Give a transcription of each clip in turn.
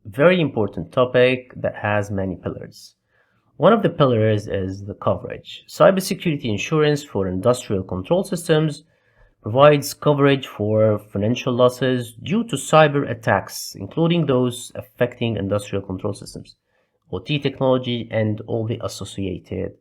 very important topic that has many pillars. One of the pillars is the coverage. Cybersecurity insurance for industrial control systems provides coverage for financial losses due to cyber attacks, including those affecting industrial control systems, OT technology, and all the associated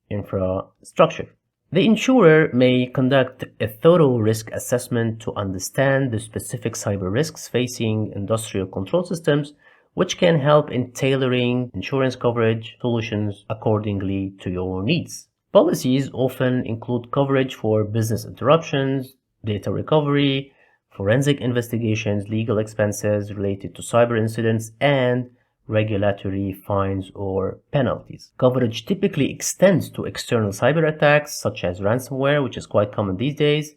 infrastructure. The insurer may conduct a thorough risk assessment to understand the specific cyber risks facing industrial control systems, which can help in tailoring insurance coverage solutions accordingly to your needs. Policies often include coverage for business interruptions, data recovery, forensic investigations, legal expenses related to cyber incidents, and regulatory fines or penalties. Coverage typically extends to external cyber attacks such as ransomware, which is quite common these days,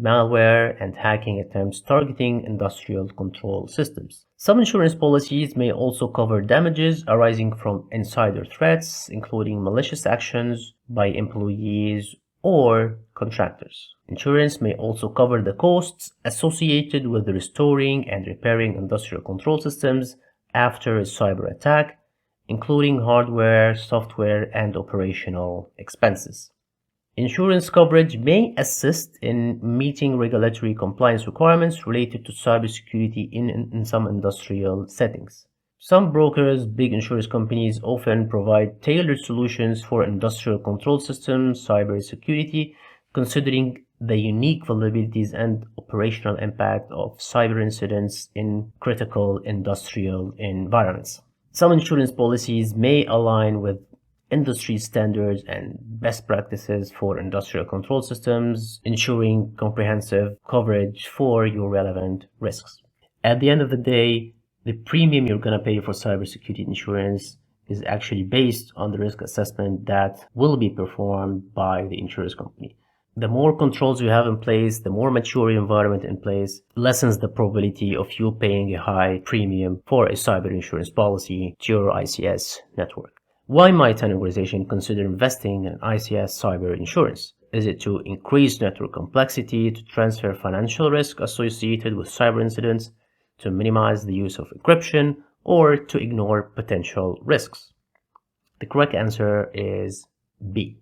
malware, and hacking attempts targeting industrial control systems. Some insurance policies may also cover damages arising from insider threats, including malicious actions by employees or contractors. Insurance may also cover the costs associated with restoring and repairing industrial control systems after a cyber attack, including hardware, software, and operational expenses. Insurance coverage may assist in meeting regulatory compliance requirements related to cybersecurity in some industrial settings. Some brokers, big insurance companies, often provide tailored solutions for industrial control systems, cybersecurity, considering the unique vulnerabilities and operational impact of cyber incidents in critical industrial environments. Some insurance policies may align with industry standards and best practices for industrial control systems, ensuring comprehensive coverage for your relevant risks. At the end of the day, the premium you're going to pay for cybersecurity insurance is actually based on the risk assessment that will be performed by the insurance company. The more controls you have in place, the more mature environment in place, lessens the probability of you paying a high premium for a cyber insurance policy to your ICS network. Why might an organization consider investing in ICS cyber insurance? Is it to increase network complexity, to transfer financial risk associated with cyber incidents, to minimize the use of encryption, or to ignore potential risks? The correct answer is B.